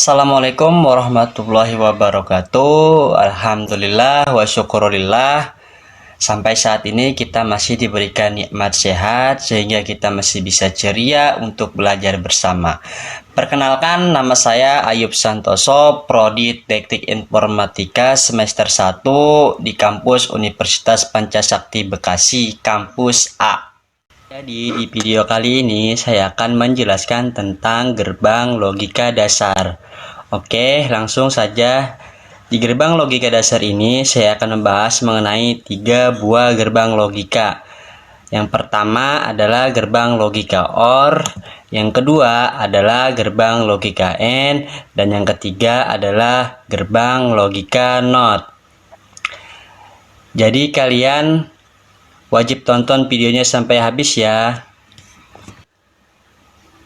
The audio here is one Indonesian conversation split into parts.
Assalamualaikum warahmatullahi wabarakatuh. Alhamdulillah wa syukurillah. Sampai saat ini kita masih diberikan nikmat sehat sehingga kita masih bisa ceria untuk belajar bersama. Perkenalkan, nama saya Ayub Santoso, Prodi Teknik Informatika semester 1 di kampus Universitas Pancasakti Bekasi, kampus A. Jadi di video kali ini saya akan menjelaskan tentang gerbang logika dasar. Oke, langsung saja. Di gerbang logika dasar ini saya akan membahas mengenai 3 buah gerbang logika. Yang pertama adalah gerbang logika OR, yang kedua adalah gerbang logika AND, dan yang ketiga adalah gerbang logika NOT. Jadi kalian wajib tonton videonya sampai habis ya.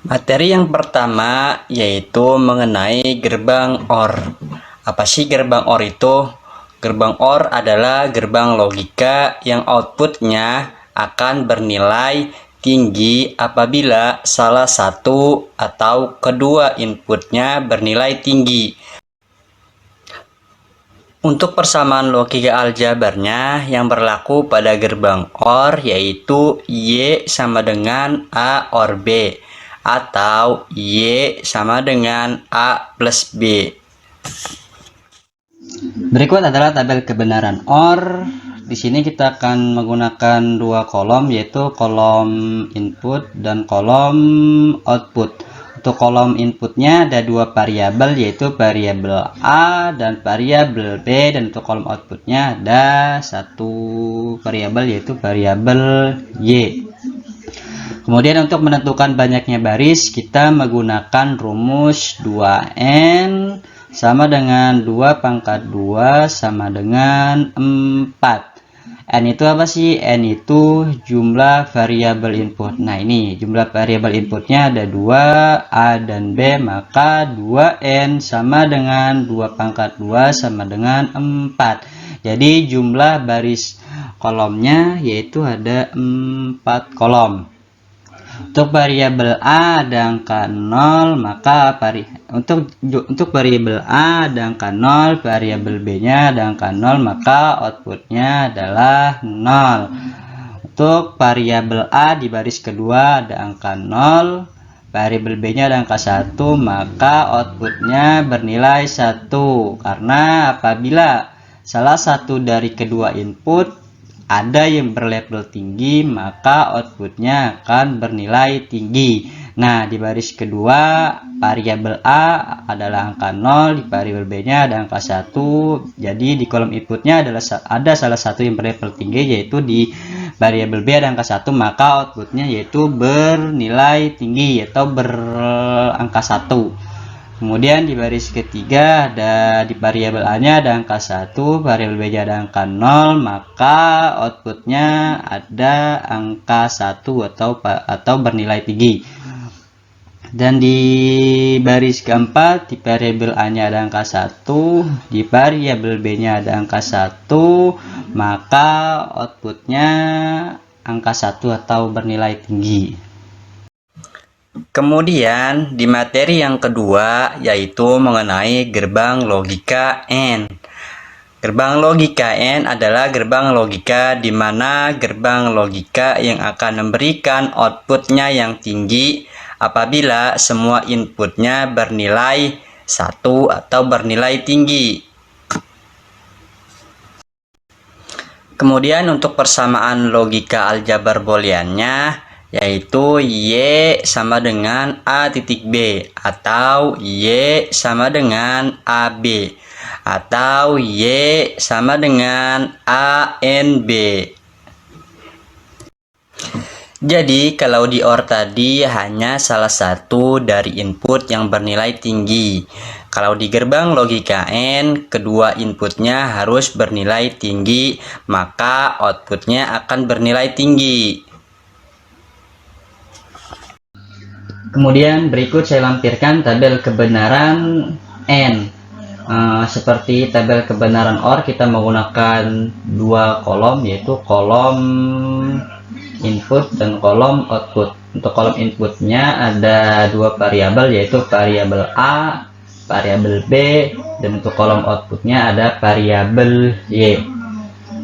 Materi yang pertama yaitu mengenai gerbang OR. Apa sih gerbang OR itu? Gerbang OR adalah gerbang logika yang outputnya akan bernilai tinggi apabila salah satu atau kedua inputnya bernilai tinggi. Untuk persamaan logika aljabarnya yang berlaku pada gerbang OR yaitu Y sama dengan A OR B atau Y sama dengan A plus B. Berikut adalah tabel kebenaran OR. Di sini kita akan menggunakan 2 kolom, yaitu kolom input dan kolom output. Untuk kolom inputnya ada 2 variabel, yaitu variabel A dan variabel B, dan untuk kolom outputnya ada 1 variabel, yaitu variabel Y. Kemudian untuk menentukan banyaknya baris kita menggunakan rumus 2N sama dengan 2 pangkat 2 sama dengan 4. N itu apa sih? N itu jumlah variabel input. Nah, ini jumlah variabel inputnya ada 2, A dan B, maka 2N sama dengan 2 pangkat 2 sama dengan 4. Jadi jumlah baris kolomnya yaitu ada 4 kolom. Untuk variabel A ada angka 0, maka untuk variabel A ada angka 0, variabel B-nya ada angka 0, maka outputnya adalah 0. Untuk variabel A di baris kedua ada angka 0, variabel B-nya ada angka 1, maka outputnya bernilai 1. Karena apabila salah satu dari kedua input ada yang berlabel tinggi, maka outputnya akan bernilai tinggi. Nah, di baris kedua variabel A adalah angka 0, di variabel B-nya ada angka 1. Jadi di kolom inputnya ada salah satu yang berlabel tinggi, yaitu di variabel B ada angka 1, maka outputnya yaitu bernilai tinggi atau berangka 1. Kemudian di baris ketiga ada di variabel A-nya ada angka 1, variabel B-nya ada angka 0, maka outputnya ada angka 1 atau bernilai tinggi. Dan di baris keempat di variabel A-nya ada angka 1, di variabel B-nya ada angka 1, maka outputnya angka 1 atau bernilai tinggi. Kemudian di materi yang kedua yaitu mengenai gerbang logika AND. Gerbang logika AND adalah gerbang logika di mana gerbang logika yang akan memberikan outputnya yang tinggi apabila semua inputnya bernilai 1 atau bernilai tinggi. Kemudian untuk persamaan logika aljabar booleannya yaitu Y sama dengan A titik B atau Y sama dengan AB atau Y sama dengan ANB. Jadi kalau di OR tadi hanya salah satu dari input yang bernilai tinggi. Kalau di gerbang logika AND kedua inputnya harus bernilai tinggi, maka outputnya akan bernilai tinggi. Kemudian berikut saya lampirkan tabel kebenaran AND. Seperti tabel kebenaran OR kita menggunakan 2 kolom, yaitu kolom input dan kolom output. Untuk kolom inputnya ada 2 variabel, yaitu variabel A variabel B, dan untuk kolom outputnya ada variabel Y.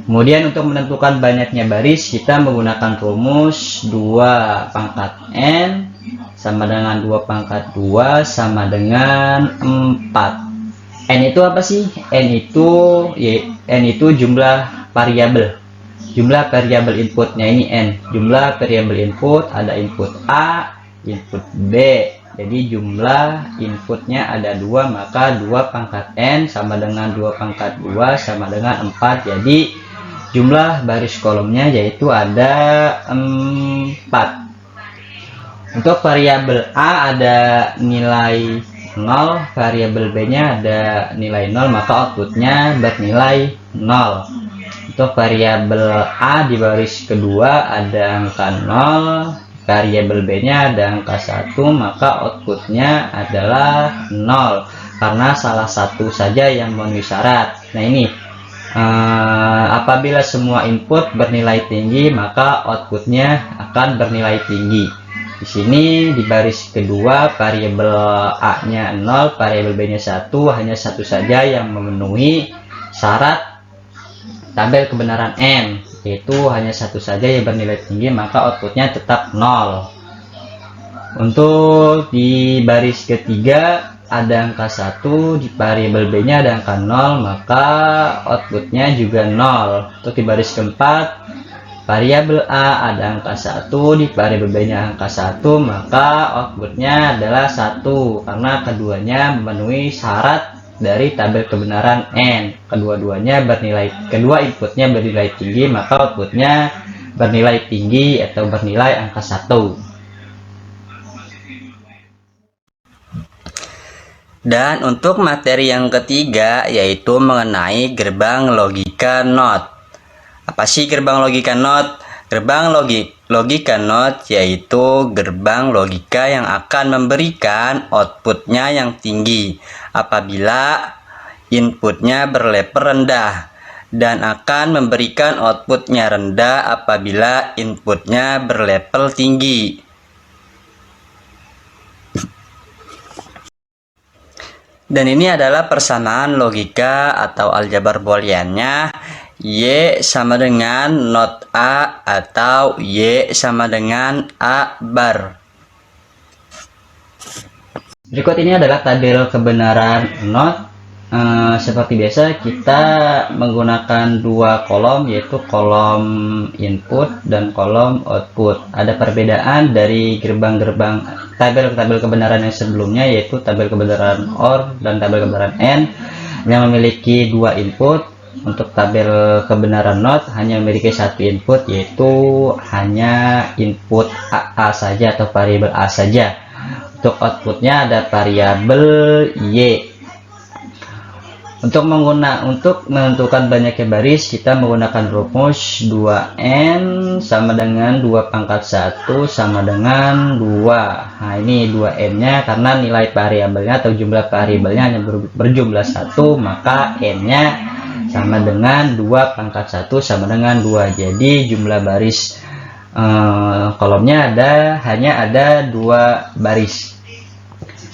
Kemudian untuk menentukan banyaknya baris, kita menggunakan rumus 2 pangkat N sama dengan 2 pangkat 2 sama dengan 4. N itu apa sih? N itu jumlah variabel. Jumlah variabel inputnya ini N. Jumlah variabel input ada input A, input B. Jadi jumlah inputnya ada 2, maka 2 pangkat N sama dengan 2 pangkat 2 sama dengan 4. Jadi jumlah baris kolomnya yaitu ada 4. Untuk variabel A ada nilai 0, variabel B nya ada nilai 0, maka outputnya bernilai 0. Untuk variabel A di baris kedua ada angka 0, variabel B nya ada angka 1, maka outputnya adalah 0 karena salah satu saja yang memenuhi syarat. Nah ini apabila semua input bernilai tinggi, maka outputnya akan bernilai tinggi. Di sini di baris kedua variabel A nya 0, variabel B nya 1, hanya satu saja yang memenuhi syarat tabel kebenaran N, yaitu hanya satu saja yang bernilai tinggi, maka outputnya tetap 0. Untuk di baris ketiga ada angka 1, di variabel B nya ada angka 0, maka outputnya juga 0. Untuk di baris keempat variabel A ada angka 1, di variabel B nya angka 1, maka outputnya adalah 1 karena keduanya memenuhi syarat dari tabel kebenaran N. Kedua inputnya bernilai tinggi, maka outputnya bernilai tinggi atau bernilai angka 1. Dan untuk materi yang ketiga yaitu mengenai gerbang logika NOT. Apa sih gerbang logika NOT? Gerbang logika NOT yaitu gerbang logika yang akan memberikan outputnya yang tinggi apabila inputnya berlevel rendah, dan akan memberikan outputnya rendah apabila inputnya berlevel tinggi. Dan ini adalah persamaan logika atau aljabar booleannya. Y sama dengan not A atau Y sama dengan A bar. Berikut ini adalah tabel kebenaran not. Seperti biasa kita menggunakan dua kolom, yaitu kolom input dan kolom output. Ada perbedaan dari gerbang-gerbang tabel kebenaran yang sebelumnya, yaitu tabel kebenaran OR dan tabel kebenaran AND yang memiliki dua input. Untuk tabel kebenaran NOT hanya memiliki satu input, yaitu hanya input A saja atau variabel A saja. Untuk outputnya ada variabel Y. Untuk menentukan banyaknya baris, kita menggunakan rumus 2N sama dengan 2 pangkat 1 sama dengan 2. Nah ini 2N nya karena nilai variabelnya atau jumlah variabelnya hanya berjumlah 1, maka N nya sama dengan 2 pangkat 1 sama dengan 2. Jadi jumlah baris kolomnya hanya ada 2 baris.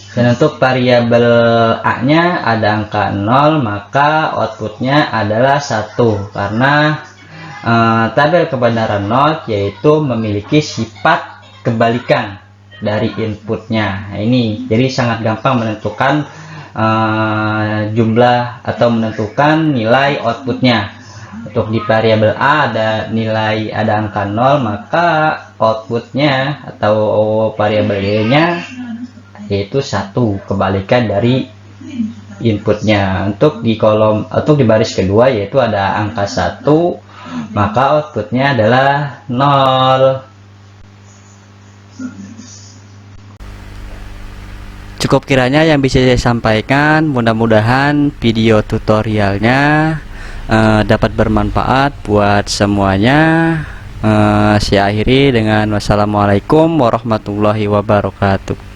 Dan untuk variabel A nya ada angka 0, maka outputnya adalah 1 karena tabel kebenaran NOT yaitu memiliki sifat kebalikan dari inputnya. Nah, ini jadi sangat gampang menentukan jumlah atau menentukan nilai outputnya. Untuk di variabel A ada angka 0, maka outputnya atau variabel Y nya yaitu 1, kebalikan dari inputnya. Untuk di baris kedua yaitu ada angka 1, maka outputnya adalah 0. Cukup kiranya yang bisa saya sampaikan. Mudah-mudahan video tutorialnya dapat bermanfaat buat semuanya. Saya akhiri dengan wassalamualaikum warahmatullahi wabarakatuh.